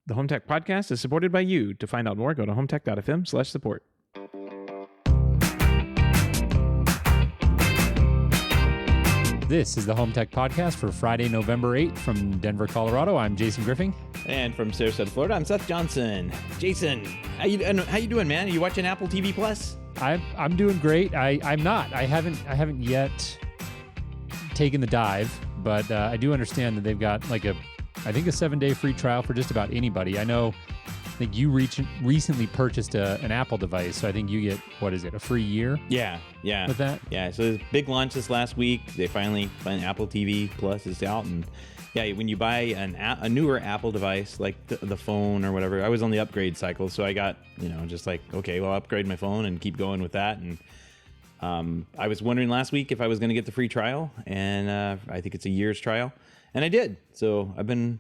The HomeTech podcast is supported by you. To find out more, go to HomeTech.fm/support. This is the HomeTech podcast for Friday, November 8th from Denver, Colorado. I'm Jason Griffin. And from Sarasota, Florida, I'm Seth Johnson. Jason, how you doing, man? Are you watching Apple TV Plus? I'm doing great. I'm not. I haven't yet taken the dive, but I do understand that they've got like a 7-day free trial for just about anybody. I think you recently purchased an Apple device, so I think you get, a free year? Yeah. With that? Yeah, so there's a big launch this last week. They finally, Apple TV Plus is out, and yeah, when you buy a newer Apple device, like the phone or whatever, I was on the upgrade cycle, so I got, just like, okay, well, I'll upgrade my phone and keep going with that, and I was wondering last week if I was going to get the free trial, and I think it's a year's trial. And I did. So I've been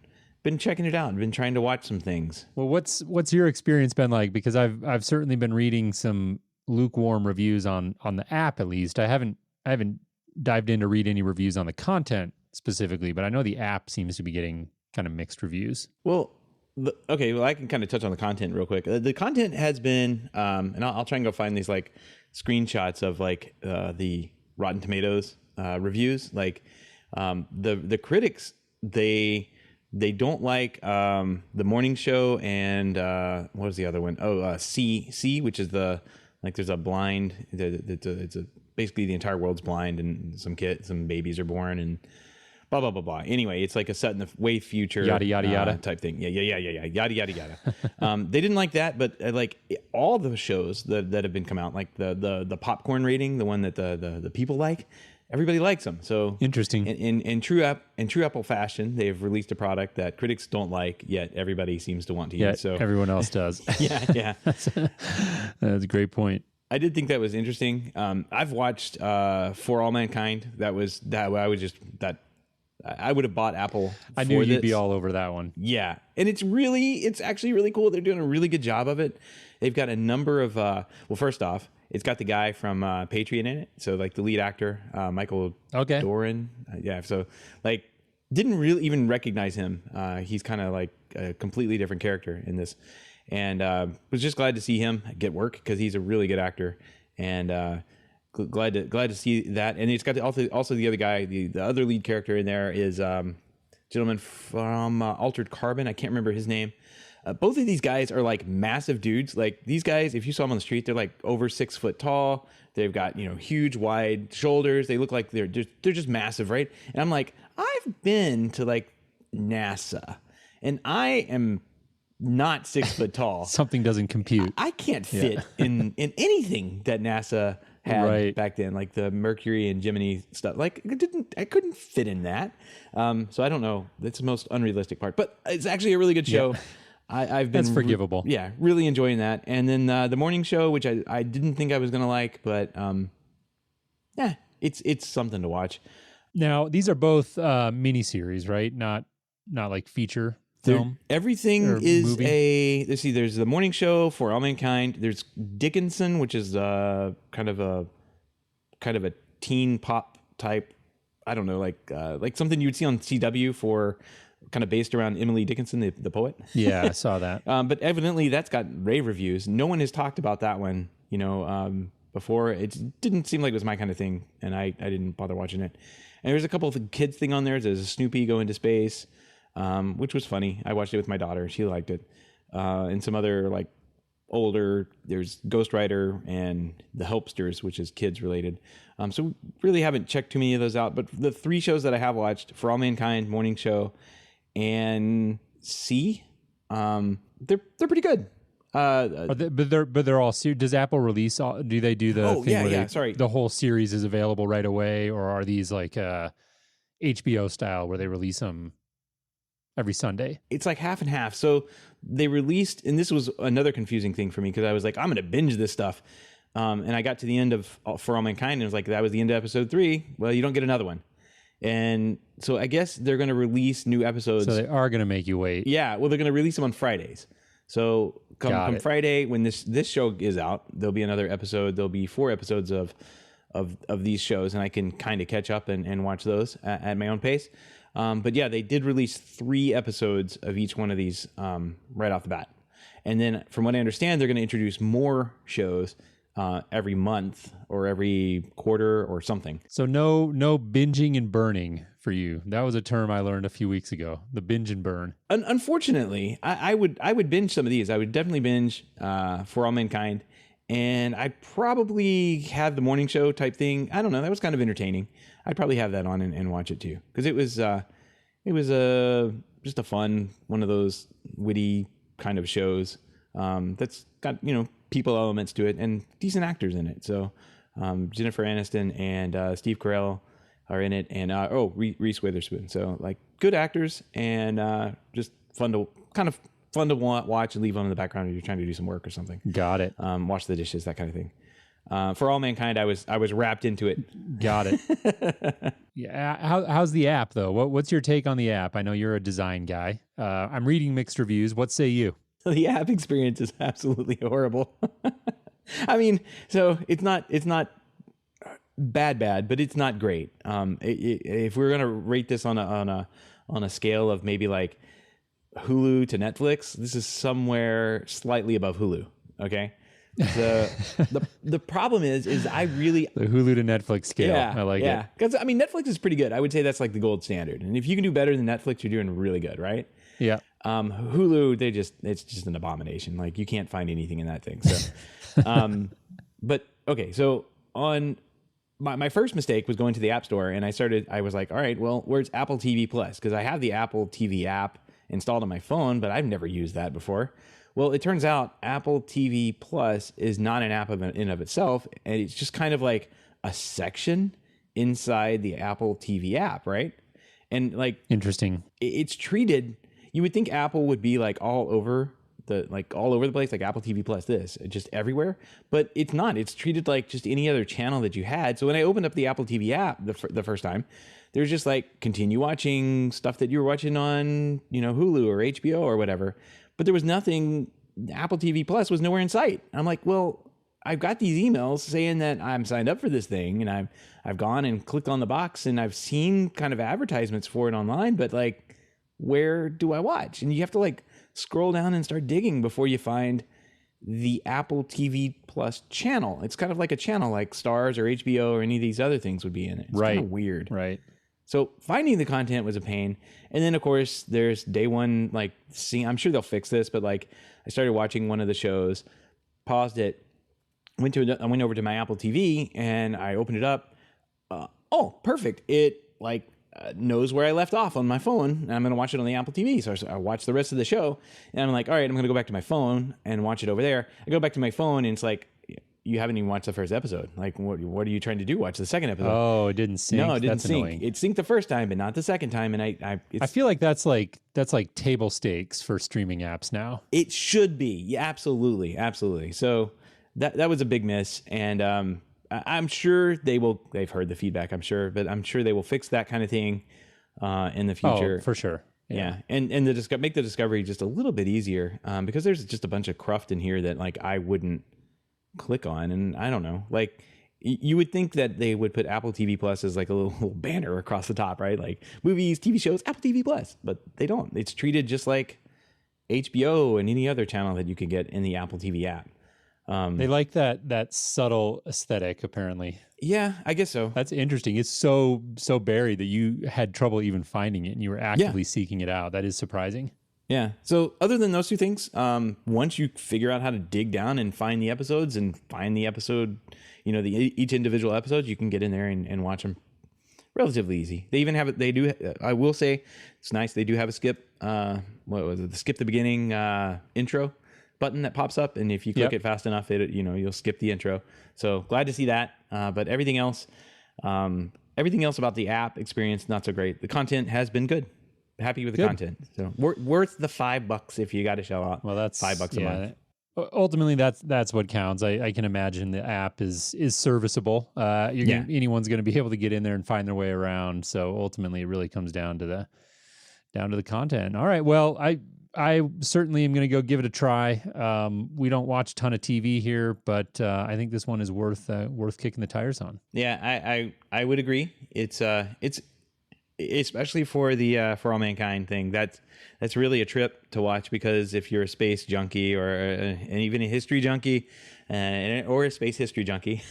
checking it out. I've been trying to watch some things. Well, what's your experience been like? Because I've certainly been reading some lukewarm reviews on the app, at least. I haven't dived in to read any reviews on the content specifically, but I know the app seems to be getting kind of mixed reviews. Well, I can kind of touch on the content real quick. The content has been, and I'll try and go find these like screenshots of like the Rotten Tomatoes reviews. Like the critics, they don't like the morning show and what was the other one? C, which is there's a blind. It's basically the entire world's blind and some babies are born and blah blah blah blah. Anyway, it's like a set in the way future yada yada yada type thing. Yeah yada yada yada. They didn't like that, but like all the shows that have been come out, like the popcorn rating, the one that the people like. Everybody likes them. So interesting. In true Apple fashion, they've released a product that critics don't like, yet everybody seems to want to use. So everyone else does. Yeah. That's a great point. I did think that was interesting. I've watched For All Mankind. I would have bought Apple. I knew you'd be all over that one. Yeah, and it's actually really cool. They're doing a really good job of it. They've got a number of. First off, it's got the guy from Patriot in it. So like the lead actor, Michael Doran. So like didn't really even recognize him. He's kind of like a completely different character in this, and was just glad to see him get work because he's a really good actor, and glad to see that. And it's got also the other guy, the other lead character in there is gentleman from Altered Carbon. I can't remember his name. Both of these guys are like massive dudes. Like these guys, if you saw them on the street, they're like over 6 foot tall. They've got, huge wide shoulders. They look like they're just massive, right? And I'm like, I've been to like NASA and I am not 6 foot tall. Something doesn't compute. I can't fit in anything that NASA had back then, like the Mercury and Gemini stuff. Like I couldn't fit in that. So I don't know. That's the most unrealistic part, but it's actually a really good show. Yeah. That's forgivable. Really enjoying that. And then the morning show, which I didn't think I was going to like, but it's something to watch. Now, these are both miniseries, right? Not like feature film. Everything is movie. Let's see, there's the morning show For All Mankind. There's Dickinson, which is kind of a teen pop type. I don't know, like something you would see on CW for kind of based around Emily Dickinson, the poet. Yeah, I saw that. But evidently that's got rave reviews. No one has talked about that one, before. It didn't seem like it was my kind of thing, and I didn't bother watching it. And there's a couple of kids thing on there. There's a Snoopy go into space, which was funny. I watched it with my daughter. She liked it. And some other like older, there's Ghost Rider and The Helpsters, which is kids related. So really haven't checked too many of those out. But the 3 shows that I have watched, For All Mankind, Morning Show, and they're pretty good. But they're all serious. Does Apple release? Do they do the thing where the whole series is available right away, or are these like HBO style where they release them every Sunday? It's like half and half. So they released, and this was another confusing thing for me because I was like, I'm going to binge this stuff, and I got to the end of For All Mankind, and it was like that was the end of episode 3. Well, you don't get another one. And so I guess they're going to release new episodes. So they are going to make you wait. Yeah. Well, they're going to release them on Fridays. So come Friday, when this show is out, there'll be another episode. There'll be 4 episodes of these shows, and I can kind of catch up and watch those at my own pace. But yeah, they did release 3 episodes of each one of these right off the bat. And then from what I understand, they're going to introduce more shows every month or every quarter or something. So no binging and burning for you. That was a term I learned a few weeks ago, the binge and burn. Unfortunately, I would binge some of these. I would definitely binge For All Mankind. And I'd probably have the morning show type thing. I don't know. That was kind of entertaining. I'd probably have that on and watch it too. Because it was just a fun, one of those witty kind of shows that's got, people elements to it and decent actors in it. So Jennifer Aniston and Steve Carell are in it, and Reese Witherspoon. So like good actors and just fun to watch and leave on in the background if you're trying to do some work or something. Got it. Wash the dishes, that kind of thing. For All Mankind, I was wrapped into it. Got it. Yeah. How's the app though? What's your take on the app? I know you're a design guy. I'm reading mixed reviews. What say you? The app experience is absolutely horrible. I mean, so it's not bad, but it's not great. If we're gonna rate this on a scale of maybe like Hulu to Netflix, this is somewhere slightly above Hulu. Okay. The problem is I really the Hulu to Netflix scale. I like it. Yeah, because I mean Netflix is pretty good. I would say that's like the gold standard. And if you can do better than Netflix, you're doing really good, right? Yeah. Hulu, it's just an abomination. Like you can't find anything in that thing. So, but okay. So on my first mistake was going to the App Store, and I was like, all right, well, where's Apple TV Plus? Because I have the Apple TV app installed on my phone, but I've never used that before. Well, it turns out Apple TV Plus is not an app in and of itself, and it's just kind of like a section inside the Apple TV app, right? And like, interesting. It's treated. You would think Apple would be like all over the place, like Apple TV Plus, just everywhere, but it's not. It's treated like just any other channel that you had. So when I opened up the Apple TV app the first time, there's just like continue watching stuff that you were watching on, Hulu or HBO or whatever. But there was nothing. Apple TV Plus was nowhere in sight. I'm like, well, I've got these emails saying that I'm signed up for this thing, and I've gone and clicked on the box, and I've seen kind of advertisements for it online, but like, where do I watch? And you have to like scroll down and start digging before you find the Apple TV Plus channel. It's kind of like a channel like Stars or HBO or any of these other things would be in it. It's kind of weird. Right. So finding the content was a pain. And then of course there's day one, like I'm sure they'll fix this, but like I started watching one of the shows, paused it, I went over to my Apple TV and I opened it up. Oh, perfect. It knows where I left off on my phone, and I'm going to watch it on the Apple TV. So I watch the rest of the show, and I'm like, all right, I'm going to go back to my phone and watch it over there. I go back to my phone, and it's like, you haven't even watched the first episode. Like, what are you trying to do? Watch the second episode. Oh, it didn't sync. No, it didn't That's sync. Annoying. It synced the first time, but not the second time. And I feel like that's like table stakes for streaming apps now. It should be. Yeah, absolutely. So that was a big miss. And I'm sure they've heard the feedback, I'm sure, but I'm sure they will fix that kind of thing in the future. Oh, for sure. Yeah. And make the discovery just a little bit easier because there's just a bunch of cruft in here that like I wouldn't click on. And I don't know, like you would think that they would put Apple TV Plus as like a little banner across the top, right? Like movies, TV shows, Apple TV Plus, but they don't. It's treated just like HBO and any other channel that you can get in the Apple TV app. They like that subtle aesthetic, apparently. Yeah, I guess so. That's interesting. It's so buried that you had trouble even finding it, and you were actively seeking it out. That is surprising. Yeah. So other than those two things, once you figure out how to dig down and find the episodes and find the episode, each individual episode, you can get in there and watch them relatively easy. They even have it. They do. I will say it's nice. They do have a skip. What was it? The skip the beginning intro button that pops up, and if you click it fast enough, you'll skip the intro. So glad to see that. But everything else about the app experience, not so great. The content has been good. Happy with the content. So worth the $5 if you got to shell out. Well, that's $5 a month. Ultimately, that's what counts. I can imagine the app is serviceable. Anyone's going to be able to get in there and find their way around. So ultimately, it really comes down to the content. All right. Well, I certainly am going to go give it a try. We don't watch a ton of TV here, but I think this one is worth kicking the tires on. Yeah, I would agree. It's especially for the For All Mankind thing. That's really a trip to watch, because if you're a space junkie or and even a history junkie or a space history junkie,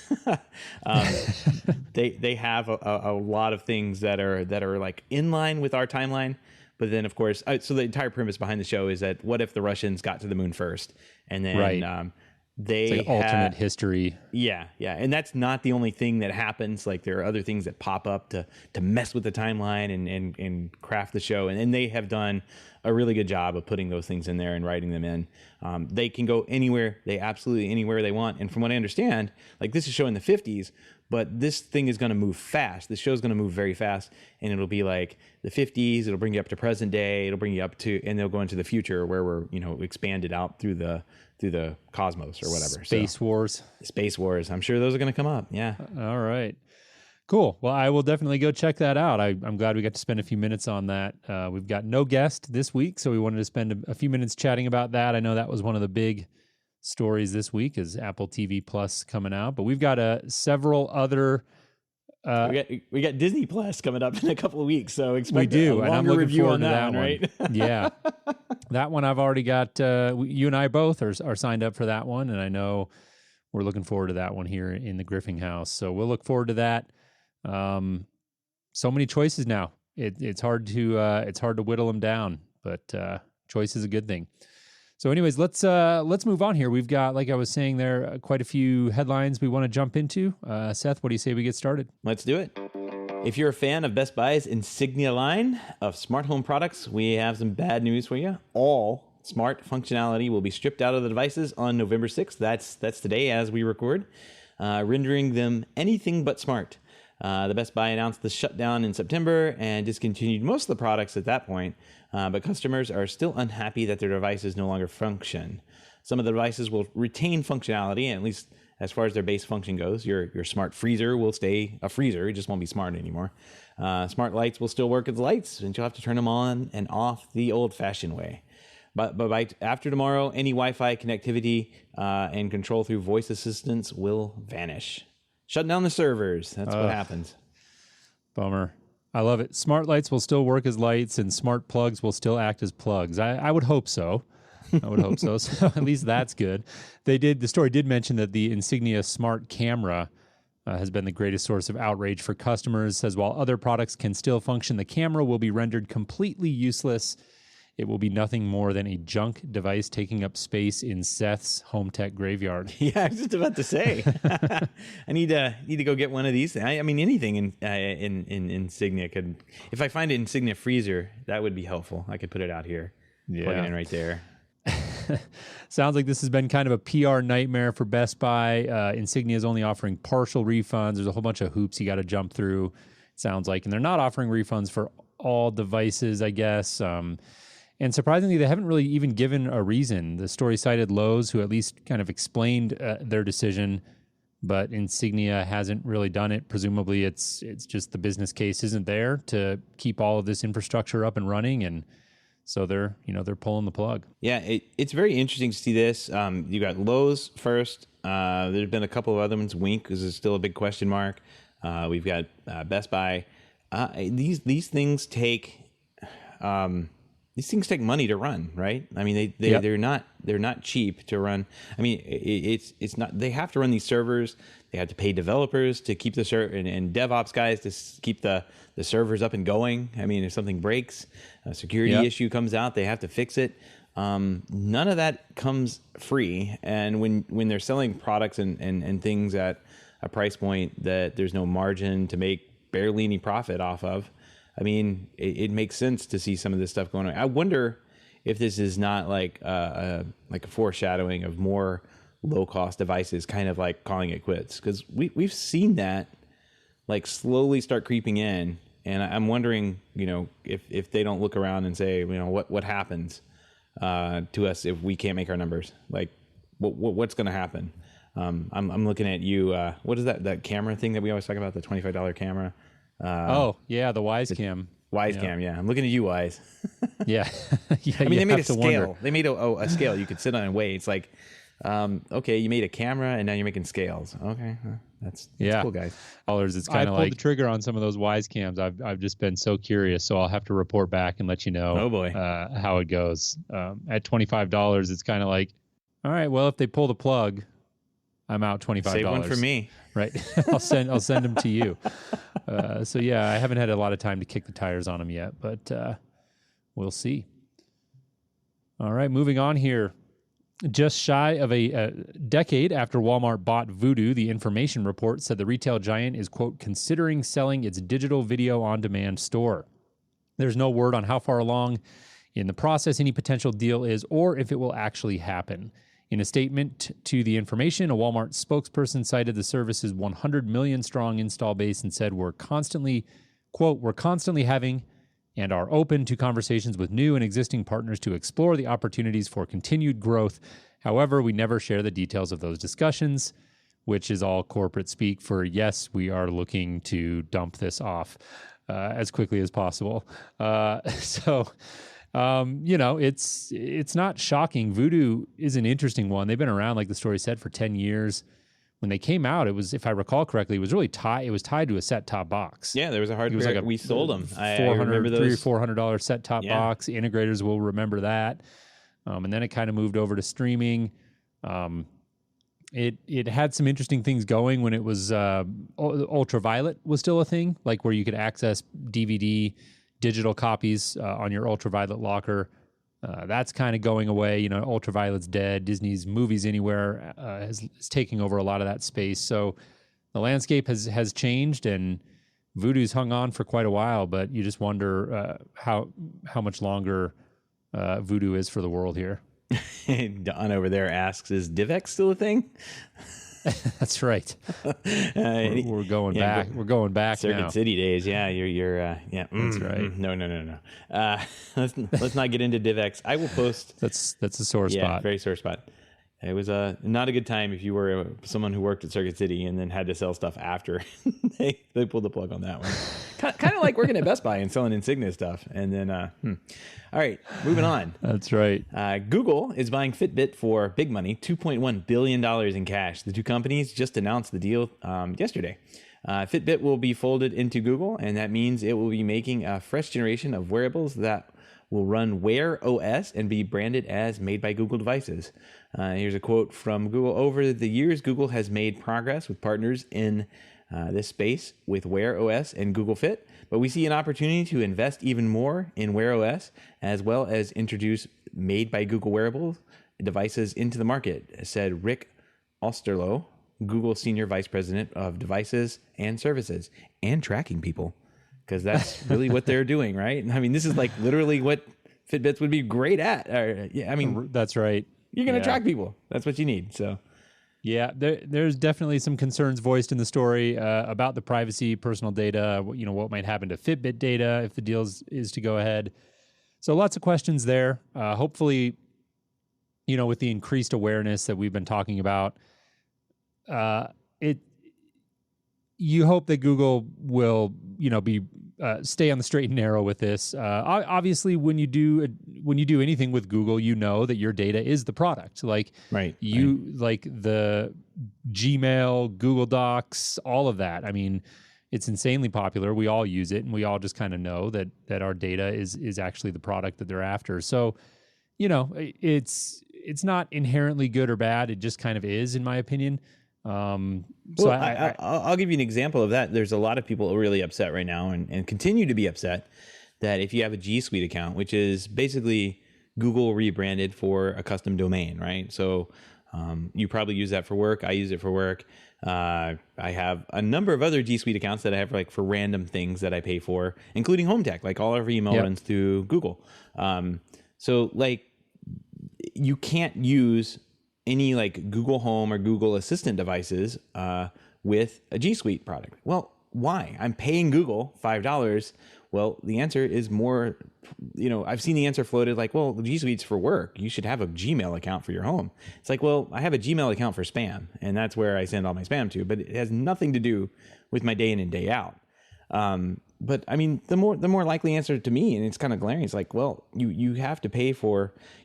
they have a lot of things that are like in line with our timeline. But then, of course, so the entire premise behind the show is that what if the Russians got to the moon first, and then they it's like alternate history. Yeah, and that's not the only thing that happens. Like, there are other things that pop up to mess with the timeline and craft the show, and they have done a really good job of putting those things in there and writing them in. They can go anywhere, absolutely anywhere they want. And from what I understand, like, this is shown in the 50s, but this thing is going to move fast. The show is going to move very fast, and it'll be like the 50s. It'll bring you up to present day. It'll bring you up to, and they'll go into the future where we're expanded out through the cosmos or whatever. Space Wars. I'm sure those are going to come up. Yeah. All right. Cool. Well, I will definitely go check that out. I'm glad we got to spend a few minutes on that. We've got no guest this week, so we wanted to spend a few minutes chatting about that. I know that was one of the big stories this week, is Apple TV Plus coming out, but we've got several other. We got Disney Plus coming up in a couple of weeks, so expect a longer and I'm looking review on to that one, right? Yeah, that one I've already got. You and I both are signed up for that one, and I know we're looking forward to that one here in the Griffing House. So we'll look forward to that. So many choices now. It's hard to whittle them down, but choice is a good thing. So anyways, let's move on here. We've got, like I was saying there, quite a few headlines we want to jump into. Seth, what do you say we get started? Let's do it. If you're a fan of Best Buy's Insignia line of smart home products, we have some bad news for you. All smart functionality will be stripped out of the devices on November 6th. That's today as we record, rendering them anything but smart. The Best Buy announced the shutdown in September and discontinued most of the products at that point, but customers are still unhappy that their devices no longer function. Some of the devices will retain functionality, at least as far as their base function goes. Your smart freezer will stay a freezer. It just won't be smart anymore. Smart lights will still work as lights, and you'll have to turn them on and off the old-fashioned way. But by after tomorrow, any Wi-Fi connectivity and control through voice assistants will vanish. Shut down the servers. That's what happens. Bummer. I love it. Smart lights will still work as lights, and smart plugs will still act as plugs. I would hope so. So at least that's good. The story did mention that the Insignia smart camera has been the greatest source of outrage for customers. It says while other products can still function, the camera will be rendered completely useless. It will be nothing more than a junk device taking up space in Seth's HomeTech graveyard. Yeah, I was just about to say. I need to go get one of these. I mean, anything in Insignia could. If I find an Insignia freezer, that would be helpful. I could put it out here, plug it in right there. Sounds like this has been kind of a PR nightmare for Best Buy. Insignia is only offering partial refunds. There's a whole bunch of hoops you got to jump through, it sounds like. And they're not offering refunds for all devices, I guess. And surprisingly, they haven't really even given a reason. The story cited Lowe's, who at least kind of explained their decision, but Insignia hasn't really done it. Presumably, it's just the business case isn't there to keep all of this infrastructure up and running, and so they're pulling the plug. Yeah, it's very interesting to see this. You got Lowe's first. There's been a couple of other ones. Wink is still a big question mark. We've got Best Buy. These things take. These things take money to run, right? I mean, they're not cheap to run. I mean, it's not. They have to run these servers. They have to pay developers to keep the server and DevOps guys to keep the servers up and going. I mean, if something breaks, a security issue comes out, they have to fix it. None of that comes free. And when they're selling products and things at a price point that there's no margin to make barely any profit off of, I mean, it makes sense to see some of this stuff going on. I wonder if this is not like a foreshadowing of more low-cost devices, kind of like calling it quits. Because we've seen that like slowly start creeping in, and I'm wondering, if they don't look around and say, what happens to us if we can't make our numbers? Like, what's going to happen? I'm looking at you. What is that camera thing that we always talk about? The $25 camera. The Wise Cam. Wise Cam, yeah. I'm looking at you, Wise. Yeah. I mean, they made a scale. They made a scale you could sit on and weigh. It's like Okay, you made a camera and now you're making scales. Okay, that's cool, guys. It's kind of like I pulled the trigger on some of those Wise cams. I've just been so curious, so I'll have to report back and let you know. Oh boy, how it goes. At $25, it's kind of like, all right, well, if they pull the plug, I'm out $25. Save one for me, right? I'll send them to you. So yeah, I haven't had a lot of time to kick the tires on them yet, but we'll see. All right, moving on here. Just shy of a decade after Walmart bought Vudu, the information report said the retail giant is, quote, considering selling its digital video on-demand store. There's no word on how far along in the process any potential deal is or if it will actually happen. In a statement to the information, a Walmart spokesperson cited the service's 100 million strong install base and said, we're constantly having and are open to conversations with new and existing partners to explore the opportunities for continued growth. However, we never share the details of those discussions, which is all corporate speak for, yes, we are looking to dump this off as quickly as possible. It's not shocking. Vudu is an interesting one. They've been around, like the story said, for 10 years. When they came out, it was, if I recall correctly, it was really tied. It was tied to a set-top box. Yeah, there was a hardware. Like we sold them. I remember those. $300 or $400 set-top box. Integrators will remember that. And then it kind of moved over to streaming. It had some interesting things going when it was Ultraviolet was still a thing, like where you could access DVD digital copies on your Ultraviolet locker. That's kind of going away. You know, Ultraviolet's dead. Disney's Movies Anywhere is taking over a lot of that space. So the landscape has changed, and Vudu's hung on for quite a while. But you just wonder how much longer Vudu is for the world here. Don over there asks, "Is DivX still a thing?" That's right. We're going back. We're going back. Circuit now. City days. Yeah, you're. That's right. No. Let's not get into DivX. I will post. That's a sore spot. Yeah, very sore spot. It was not a good time if you were someone who worked at Circuit City and then had to sell stuff after they pulled the plug on that one. Kind of like working at Best Buy and selling Insignia stuff. And then, all right, moving on. That's right. Google is buying Fitbit for big money, $2.1 billion in cash. The two companies just announced the deal yesterday. Fitbit will be folded into Google, and that means it will be making a fresh generation of wearables that will run Wear OS and be branded as made by Google devices. Here's a quote from Google. Over the years, Google has made progress with partners in this space with Wear OS and Google Fit, but we see an opportunity to invest even more in Wear OS as well as introduce made by Google wearable devices into the market, said Rick Osterloh, Google Senior Vice President of Devices and Services and Tracking People. Because that's really what they're doing, right? I mean, this is like literally what Fitbits would be great at. That's right. You're going to track people. That's what you need. So, yeah, there's definitely some concerns voiced in the story about the privacy, personal data. You know, what might happen to Fitbit data if the deal is to go ahead. So, lots of questions there. Hopefully, you know, with the increased awareness that we've been talking about, you hope that Google will, you know, stay on the straight and narrow with this. Obviously, when you do anything with Google, you know that your data is the product. Like like the Gmail, Google Docs, all of that. I mean, it's insanely popular. We all use it, and we all just kind of know that our data is actually the product that they're after. So, you know, it's not inherently good or bad. It just kind of is, in my opinion. So I'll give you an example of that. There's a lot of people really upset right now and continue to be upset that if you have a G Suite account, which is basically Google rebranded for a custom domain, right? So you probably use that for work. I use it for work. I have a number of other G Suite accounts that I have like for random things that I pay for, including HomeTech. Like all of our email runs through Google. So like you can't use any like Google Home or Google Assistant devices with a G Suite product. Well, why? I'm paying Google $5. Well, the answer is more, you know, I've seen the answer floated like, well, the G Suite's for work. You should have a Gmail account for your home. It's like, well, I have a Gmail account for spam, and that's where I send all my spam to, but it has nothing to do with my day in and day out. But I mean, the more likely answer to me, and it's kind of glaring, it's like, well, you have to pay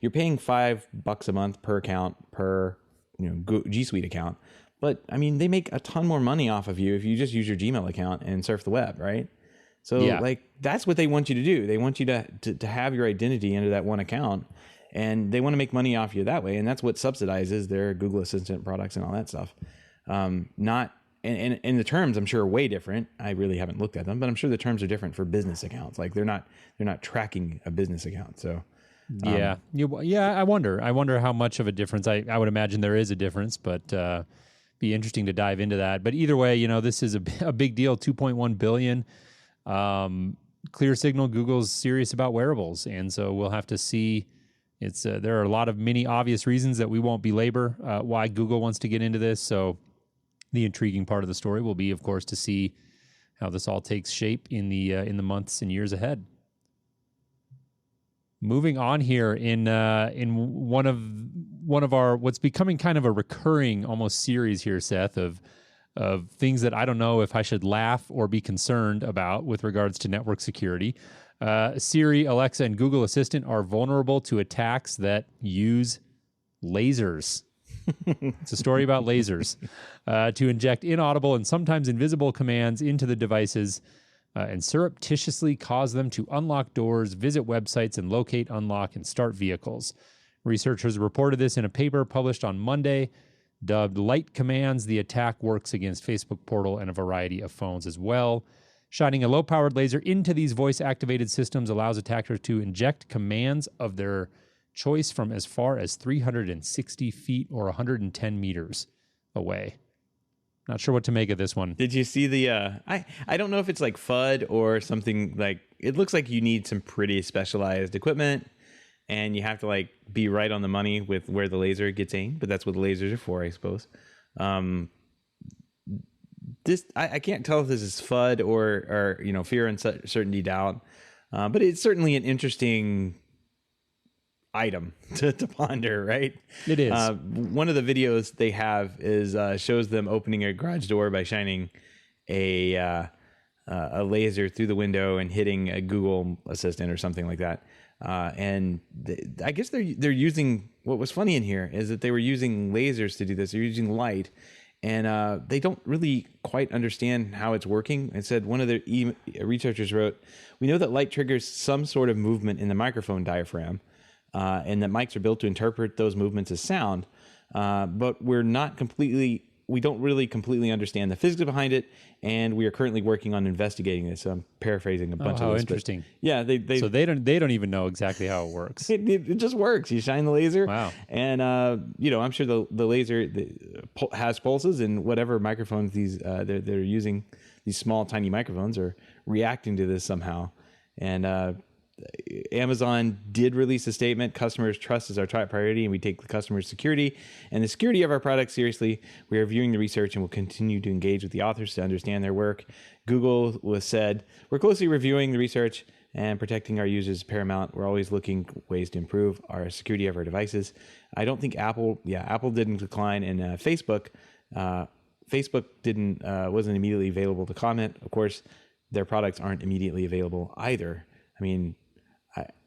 you're paying $5 a month per account per G Suite account. But I mean, they make a ton more money off of you if you just use your Gmail account and surf the web, right? So like that's what they want you to do. They want you to have your identity under that one account, and they want to make money off you that way. And that's what subsidizes their Google Assistant products and all that stuff. Not and the terms I'm sure are way different. I really haven't looked at them, but I'm sure the terms are different for business accounts. Like they're not tracking a business account. So I wonder how much of a difference. I would imagine there is a difference, but be interesting to dive into that. But either way, this is a big deal. 2.1 billion. Clear signal. Google's serious about wearables, and so we'll have to see. It's there are a lot of many obvious reasons that we won't belabor why Google wants to get into this. So the intriguing part of the story will be, of course, to see how this all takes shape in the months and years ahead. Moving on here in one of our what's becoming kind of a recurring almost series here, Seth, of things that I don't know if I should laugh or be concerned about with regards to network security. Siri, Alexa, and Google Assistant are vulnerable to attacks that use lasers. It's a story about lasers to inject inaudible and sometimes invisible commands into the devices and surreptitiously cause them to unlock doors, visit websites, and locate, unlock, and start vehicles. Researchers reported this in a paper published on Monday. Dubbed Light Commands, the attack works against Facebook Portal and a variety of phones as well. Shining a low-powered laser into these voice-activated systems allows attackers to inject commands of their choice from as far as 360 feet or 110 meters away. Not sure what to make of this one. Did you see the, I don't know if it's like FUD or something like, it looks like you need some pretty specialized equipment and you have to like be right on the money with where the laser gets aimed, but that's what the lasers are for, I suppose. I can't tell if this is FUD or fear, uncertainty, doubt, but it's certainly an interesting item to ponder, right? It is. One of the videos they have is shows them opening a garage door by shining a laser through the window and hitting a Google Assistant or something like that. I guess they're using, what was funny in here is that they were using lasers to do this. They're using light, and they don't really quite understand how it's working. It said one of the researchers wrote, "We know that light triggers some sort of movement in the microphone diaphragm, and that mics are built to interpret those movements as sound, but we don't really completely understand the physics behind it, and we are currently working on investigating this." So I'm paraphrasing a bunch of this. How interesting. Yeah, so they don't even know exactly how it works. It just works. You shine the laser. Wow. And I'm sure the laser has pulses, and whatever microphones they're using, these small tiny microphones are reacting to this somehow. And Amazon did release a statement. Customers' trust is our top priority, and we take the customer's security and the security of our products seriously. We are reviewing the research and will continue to engage with the authors to understand their work. Google said, "We're closely reviewing the research and protecting our users is paramount. We're always looking ways to improve our security of our devices." I don't think Apple didn't decline, and Facebook wasn't immediately available to comment. Of course, their products aren't immediately available either. I mean,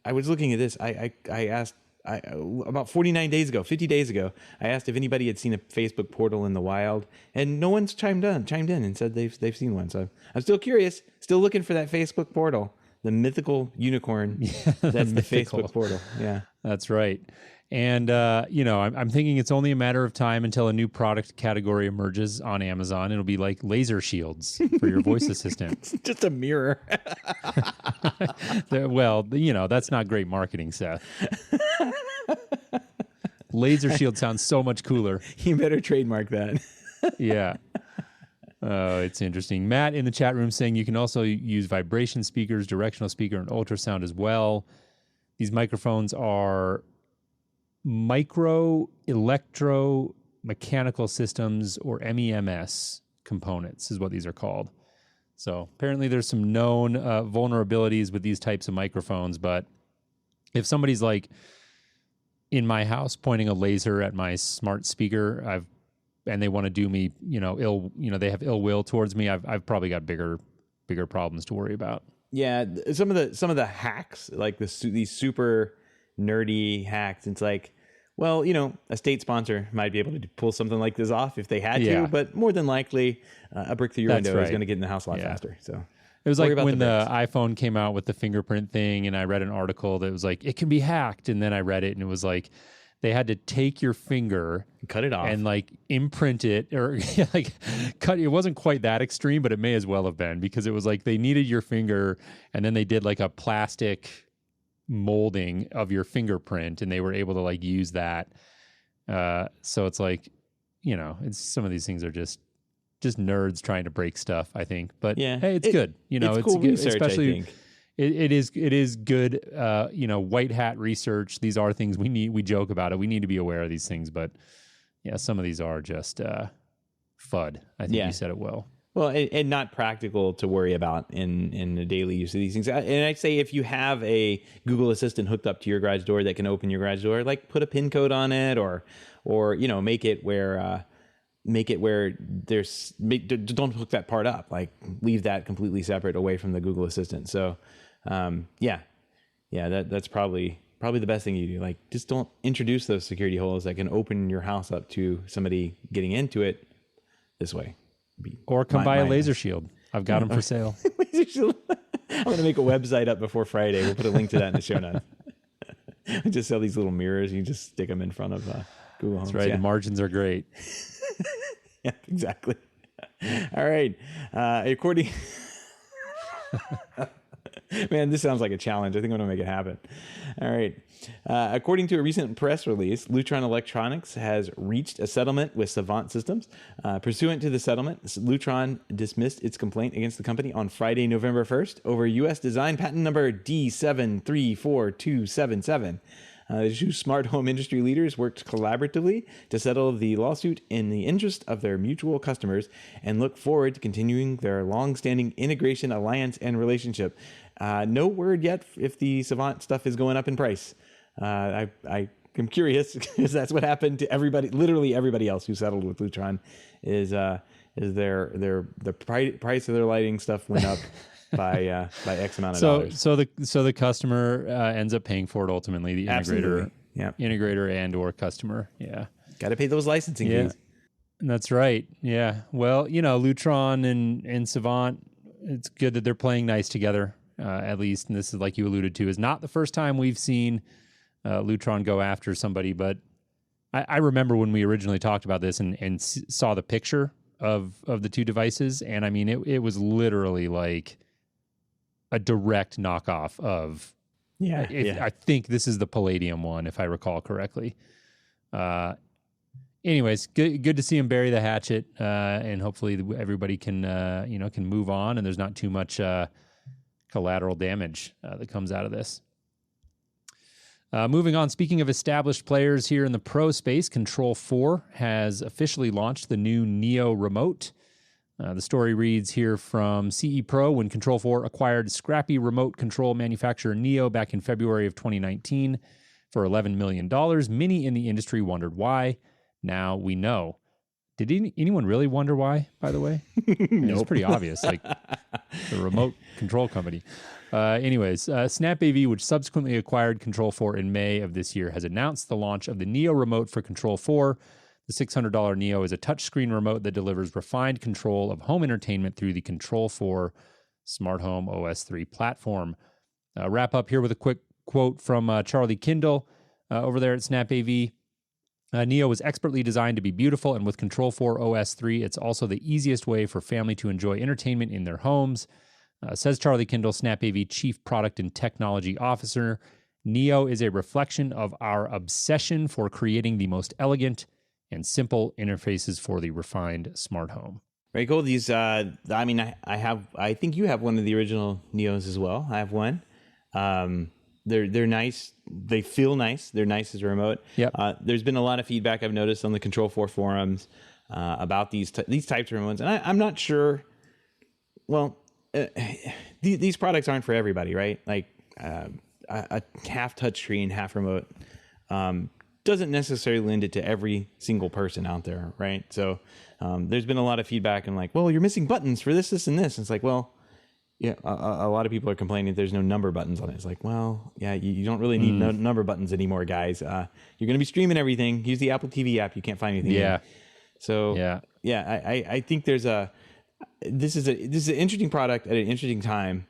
I was looking at this. I asked about 49 days ago, 50 days ago, I asked if anybody had seen a Facebook portal in the wild, and no one's chimed in and said they've seen one. So I'm still curious, still looking for that Facebook portal, the mythical unicorn. That's the Facebook portal. Yeah, that's right. And, I'm thinking it's only a matter of time until a new product category emerges on Amazon. It'll be like laser shields for your voice assistant. It's just a mirror. Well, that's not great marketing, Seth. Laser shield sounds so much cooler. You better trademark that. Yeah. Oh, it's interesting. Matt in the chat room saying you can also use vibration speakers, directional speaker, and ultrasound as well. These microphones are micro electromechanical systems, or MEMS components is what these are called. So apparently there's some known vulnerabilities with these types of microphones, but if somebody's like in my house pointing a laser at my smart speaker, and they want to do me, they have ill will towards me, I've probably got bigger problems to worry about. Yeah, some of the hacks, like these super nerdy hacks, it's like, well, a state sponsor might be able to pull something like this off if they had to, but more than likely, a brick through your window is going to get in the house a lot faster. So it was like when the iPhone came out with the fingerprint thing, and I read an article that was like, it can be hacked. And then I read it and it was like, they had to take your finger, cut it off, and like imprint it, or like cut. It wasn't quite that extreme, but it may as well have been, because it was like they needed your finger, and then they did like a plastic molding of your fingerprint, and they were able to like use that. So it's like, it's some of these things are just nerds trying to break stuff, I think. But hey, it's good. It's cool research, especially. I think. It is good, white hat research. These are things we joke about it. We need to be aware of these things, but some of these are just FUD. I think you said it well. Well, and not practical to worry about in the daily use of these things. And I'd say if you have a Google Assistant hooked up to your garage door that can open your garage door, like put a PIN code on it, or make it where don't hook that part up. Like leave that completely separate away from the Google Assistant. So. That's probably the best thing you do. Like, just don't introduce those security holes that can open your house up to somebody getting into it this way. Or come buy a laser shield. I've got them for sale. Laser shield. I'm going to make a website up before Friday. We'll put a link to that in the show notes. We just sell these little mirrors. You just stick them in front of Google Homes. That's right. The margins are great. Yeah, exactly. All right. According... Man, this sounds like a challenge. I think I'm going to make it happen. All right. According to a recent press release, Lutron Electronics has reached a settlement with Savant Systems. Pursuant to the settlement, Lutron dismissed its complaint against the company on Friday, November 1st over U.S. design patent number D734277. The two smart home industry leaders worked collaboratively to settle the lawsuit in the interest of their mutual customers and look forward to continuing their long-standing integration, alliance, and relationship. No word yet if the Savant stuff is going up in price. I'm curious because that's what happened to everybody, literally everybody else who settled with Lutron, is the price of their lighting stuff went up by X amount of dollars. So the customer ends up paying for it ultimately. The integrator, absolutely. Yeah, integrator and or customer. Yeah, got to pay those licensing fees. That's right. Yeah. Well, Lutron and Savant, it's good that they're playing nice together. At least, and this is like you alluded to, is not the first time we've seen Lutron go after somebody. But I remember when we originally talked about this and saw the picture of the two devices, and I mean it was literally like a direct knockoff of. I think this is the Palladium one, if I recall correctly. Anyways, good to see him bury the hatchet, and hopefully everybody can can move on, and there's not too much collateral damage that comes out of this. Moving on, speaking of established players here in the pro space, Control4 has officially launched the new NEEO remote. The story reads here from CE Pro: when Control4 acquired scrappy remote control manufacturer NEEO back in February of 2019 for $11 million, many in the industry wondered why. Now we know. Did anyone really wonder why, by the way? Nope. It's pretty obvious, like the remote control company. Anyways, Snap AV, which subsequently acquired Control4 in May of this year, has announced the launch of the NEEO remote for Control4. The $600 NEEO is a touchscreen remote that delivers refined control of home entertainment through the Control4 Smart Home OS 3 platform. Wrap up here with a quick quote from Charlie Kindle over there at Snap AV. NEEO was expertly designed to be beautiful, and with Control4 OS 3, it's also the easiest way for family to enjoy entertainment in their homes. Says Charlie Kindle, Snap AV Chief Product and Technology Officer. NEEO is a reflection of our obsession for creating the most elegant and simple interfaces for the refined smart home. Very cool. These, I think you have one of the original NEEOs as well. I have one. They're nice. They feel nice. They're nice as a remote. Yep. There's been a lot of feedback I've noticed on the Control4 forums about these types of remotes, and I'm not sure. Well, these products aren't for everybody, right? Like a half touchscreen, half remote doesn't necessarily lend it to every single person out there, right? So there's been a lot of feedback and like, well, you're missing buttons for this, and this. And it's like, well, Yeah, a lot of people are complaining there's no number buttons on it. It's like, well, yeah, you don't really need no number buttons anymore, guys. You're going to be streaming everything. Use the Apple TV app. You can't find anything. Yeah. So I think this is an interesting product at an interesting time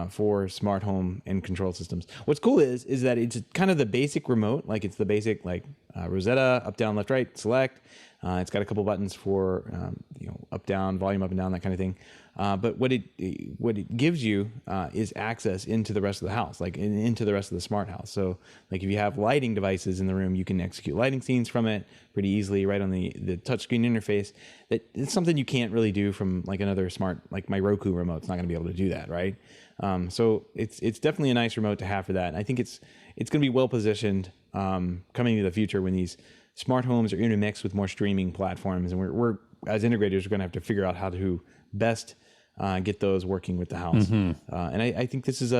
for smart home and control systems. What's cool is that it's kind of the basic remote, like it's the basic Rosetta, up, down, left, right, select. It's got a couple buttons for up, down, volume up and down, that kind of thing. But what it gives you is access into the rest of the house, like into the rest of the smart house. So like if you have lighting devices in the room, you can execute lighting scenes from it pretty easily right on the touchscreen interface. It's something you can't really do from like another smart, like my Roku remote. It's not going to be able to do that, right? So it's definitely a nice remote to have for that. And I think it's going to be well positioned coming into the future when these smart homes are intermixed with more streaming platforms, and we're as integrators, we're going to have to figure out how to best get those working with the house. And I think this is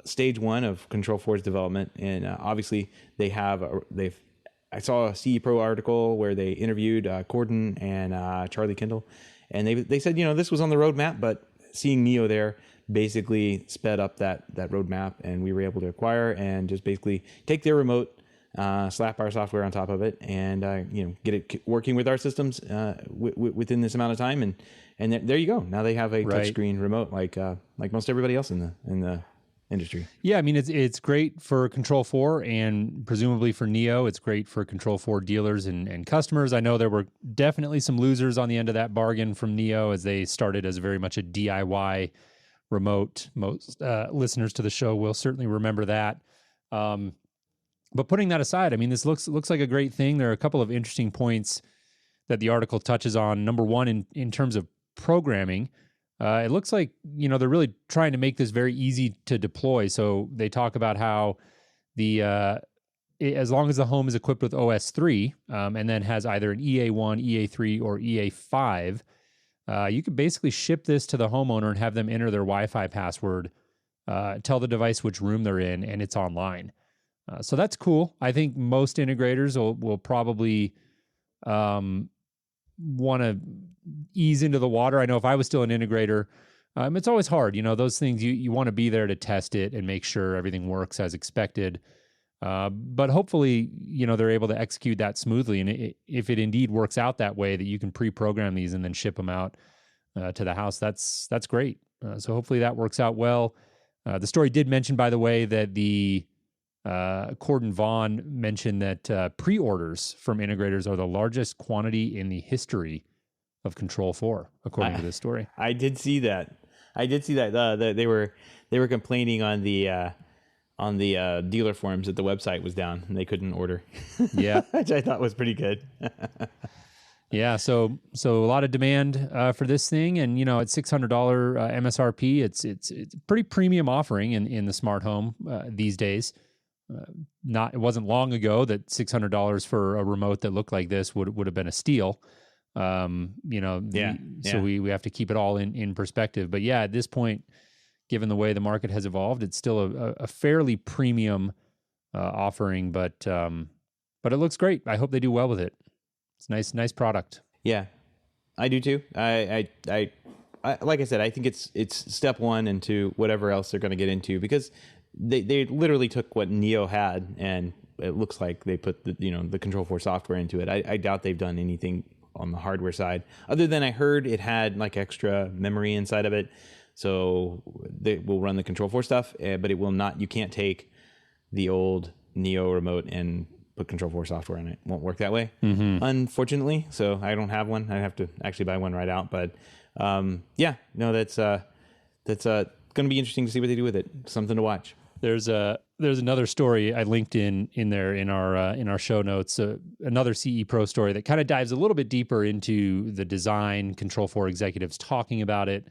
stage one of Control4's development, and obviously I saw a CE Pro article where they interviewed Corden and Charlie Kindle, and they said this was on the roadmap, but seeing NEEO there basically sped up that roadmap, and we were able to acquire and just basically take their remote, slap our software on top of it, and get it working with our systems within this amount of time, and there you go. Now they have a touchscreen remote like most everybody else in the industry. Yeah, I mean it's great for Control4 and presumably for NEEO. It's great for Control4 dealers and customers. I know there were definitely some losers on the end of that bargain from NEEO as they started as very much a DIY remote. Most listeners to the show will certainly remember that. But putting that aside, I mean, this looks like a great thing. There are a couple of interesting points that the article touches on. Number one, in terms of programming, it looks like, they're really trying to make this very easy to deploy. So they talk about how as long as the home is equipped with OS 3 and then has either an EA1, EA3, or EA5, you could basically ship this to the homeowner and have them enter their Wi-Fi password, tell the device which room they're in, and it's online. So that's cool. I think most integrators will probably want to ease into the water. I know if I was still an integrator, it's always hard. Those things you want to be there to test it and make sure everything works as expected. But hopefully, they're able to execute that smoothly. And if it indeed works out that way, that you can pre-program these and then ship them out to the house, that's great. So hopefully that works out well. The story did mention, by the way, that the Corden Vaughn mentioned that pre-orders from integrators are the largest quantity in the history of Control4, according to this story. I did see that. They were complaining on the dealer forums that the website was down and they couldn't order. Yeah, which I thought was pretty good. Yeah, so a lot of demand for this thing, and at $600 MSRP, it's a pretty premium offering in the smart home these days. It wasn't long ago that $600 for a remote that looked like this would have been a steal. So we have to keep it all in perspective. But yeah, at this point, given the way the market has evolved, it's still a fairly premium offering, but it looks great. I hope they do well with it. It's nice product. Yeah, I do too. I like I said, I think it's step one into whatever else they're going to get into, because they literally took what NEEO had, and it looks like they put the Control4 software into it. I doubt they've done anything on the hardware side, other than I heard it had like extra memory inside of it, so they will run the Control4 stuff, but it will not. You can't take the old NEEO remote and put Control4 software in it. Won't work that way, unfortunately. So I don't have one. I have to actually buy one right out. But that's going to be interesting to see what they do with it. Something to watch. There's another story I linked in there in our show notes. Another CE Pro story that kind of dives a little bit deeper into the design. Control4 executives talking about it,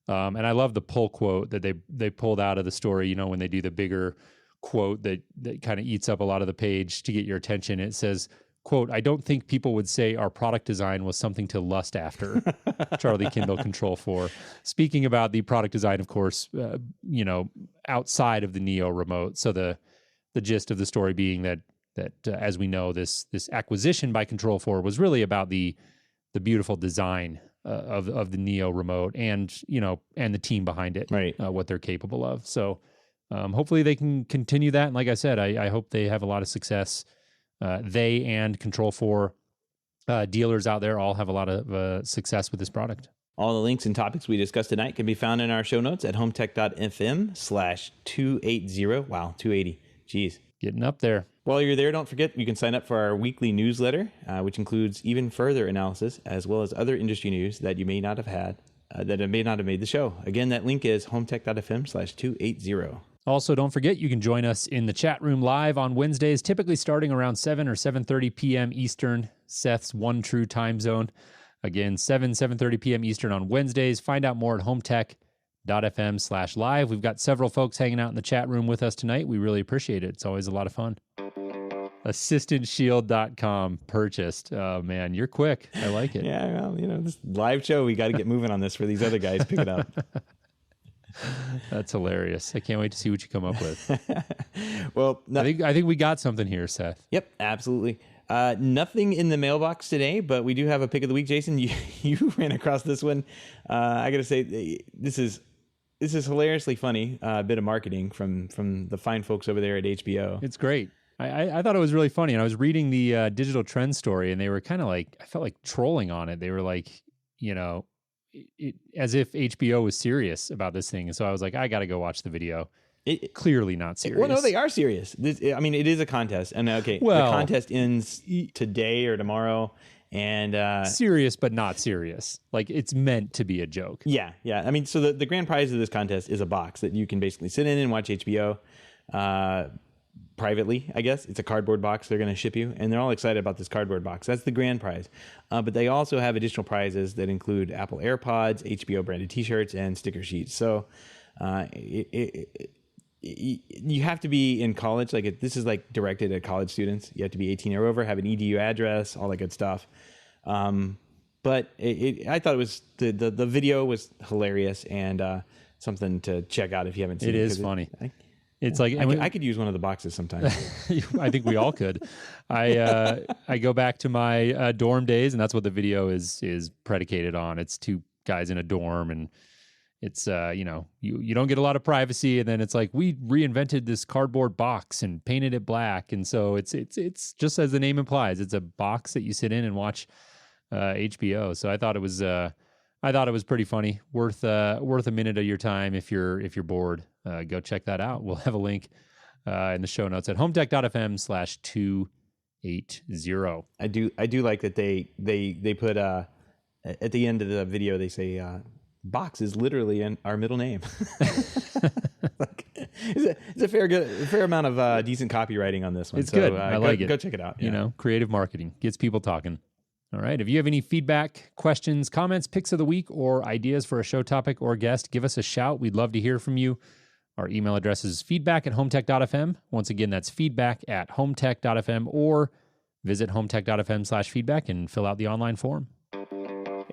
and I love the pull quote that they pulled out of the story. When they do the bigger quote that kind of eats up a lot of the page to get your attention. It says, quote, "I don't think people would say our product design was something to lust after." Charlie Kindle, Control4. Speaking about the product design, of course, outside of the NEEO remote. So the gist of the story being that as we know, this acquisition by Control4 was really about the beautiful design of the NEEO remote, and and the team behind it, right? What they're capable of. So hopefully they can continue that. And like I said, I hope they have a lot of success. They and Control4 dealers out there all have a lot of success with this product. All the links and topics we discussed tonight can be found in our show notes at HomeTech.fm/280. Wow, 280. Jeez. Getting up there. While you're there, don't forget you can sign up for our weekly newsletter, which includes even further analysis as well as other industry news that you may not have had, that may not have made the show. Again, that link is HomeTech.fm/280. Also, don't forget you can join us in the chat room live on Wednesdays, typically starting around 7 or 7:30 p.m. Eastern, Seth's one true time zone. Again, 7:30 p.m. Eastern on Wednesdays. Find out more at HomeTech.fm/live. We've got several folks hanging out in the chat room with us tonight. We really appreciate it. It's always a lot of fun. AssistantShield.com purchased. Oh, man, you're quick. I like it. Yeah, well, this live show, we got to get moving on this for these other guys. Pick it up. That's hilarious. I can't wait to see what you come up with. Well, I think we got something here, Seth. Yep, absolutely. Nothing in the mailbox today, but we do have a pick of the week. Jason, you ran across this one. I got to say, this is hilariously funny. Bit of marketing from the fine folks over there at HBO. It's great. I thought it was really funny, and I was reading the digital trend story, and they were kind of like, I felt like trolling on it. They were like, as if HBO was serious about this thing. And so I was like, I got to go watch the video. Clearly not serious. Well, no, they are serious. It is a contest. And the contest ends today or tomorrow. And serious, but not serious. Like, it's meant to be a joke. Yeah. I mean, so the grand prize of this contest is a box that you can basically sit in and watch HBO privately, I guess. It's a cardboard box they're going to ship you, and they're all excited about this cardboard box. That's the grand prize. But they also have additional prizes that include Apple AirPods, HBO branded t-shirts, and sticker sheets. So you have to be in college. This is directed at college students. You have to be 18 or over, have an EDU address, all that good stuff. But I thought it was the video was hilarious and something to check out if you haven't seen it. It is funny. It's I could use one of the boxes sometime. I think we all could. I go back to my dorm days, and that's what the video is predicated on. It's two guys in a dorm, and it's you don't get a lot of privacy, and then it's like, we reinvented this cardboard box and painted it black, and so it's just as the name implies, it's a box that you sit in and watch HBO. So I thought it was pretty funny, worth a minute of your time if you're bored. Go check that out. We'll have a link in the show notes at HomeTech.fm/280. I do like that they put at the end of the video they say box is literally our middle name. It's a fair amount of decent copywriting on this one. It's good. I like it. Go check it out. Yeah. Creative marketing gets people talking. All right. If you have any feedback, questions, comments, picks of the week, or ideas for a show topic or guest, give us a shout. We'd love to hear from you. Our email address is feedback@HomeTech.fm. Once again, that's feedback@HomeTech.fm, or visit HomeTech.fm/feedback and fill out the online form.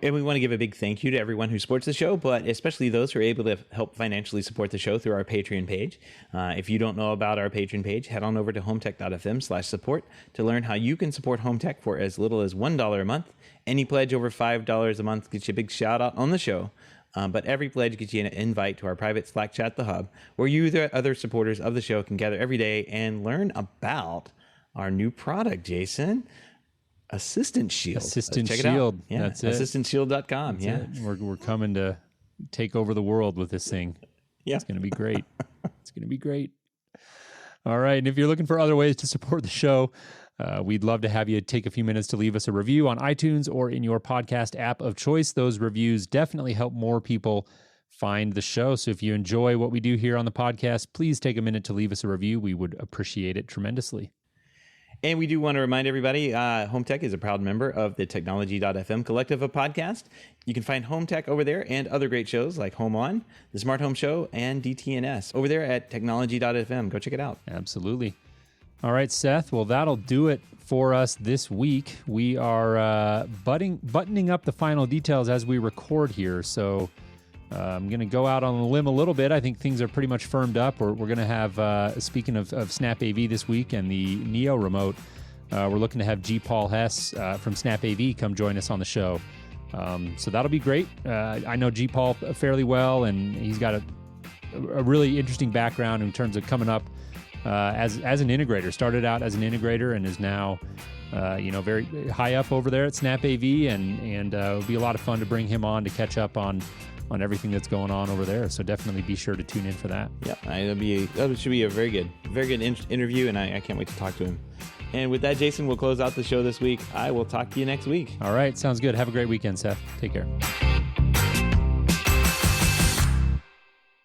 And we want to give a big thank you to everyone who supports the show, but especially those who are able to help financially support the show through our Patreon page. If you don't know about our Patreon page, head on over to HomeTech.fm/support to learn how you can support HomeTech for as little as $1 a month. Any pledge over $5 a month gets you a big shout out on the show. But every pledge gets you an invite to our private Slack chat, The Hub, where you, the other supporters of the show, can gather every day and learn about our new product, Jason. Assistant Shield. Assistant Shield. Yeah, that's it. AssistantShield.com. Yeah. We're coming to take over the world with this thing. Yeah. It's going to be great. It's going to be great. All right. And if you're looking for other ways to support the show, we'd love to have you take a few minutes to leave us a review on iTunes or in your podcast app of choice. Those reviews definitely help more people find the show. So if you enjoy what we do here on the podcast, please take a minute to leave us a review. We would appreciate it tremendously. And we do want to remind everybody, HomeTech is a proud member of the Technology.fm collective of podcasts. You can find HomeTech over there and other great shows like Home On, The Smart Home Show, and DTNS over there at Technology.fm. Go check it out. Absolutely. All right, Seth. Well, that'll do it for us this week. We are buttoning up the final details as we record here. So I'm going to go out on a limb a little bit. I think things are pretty much firmed up. We're going to have, speaking of Snap AV this week and the NEEO remote, we're looking to have G. Paul Hess from Snap AV come join us on the show So that'll be great. I know G. Paul fairly well, and he's got a really interesting background in terms of coming up as an integrator. Started out as an integrator and is now very high up over there at Snap AV, and it'll be a lot of fun to bring him on to catch up on everything that's going on over there. So definitely be sure to tune in for that. Yeah, that should be a very good interview, and I can't wait to talk to him. And with that, Jason, we'll close out the show this week. I will talk to you next week. All right, sounds good. Have a great weekend, Seth. Take care.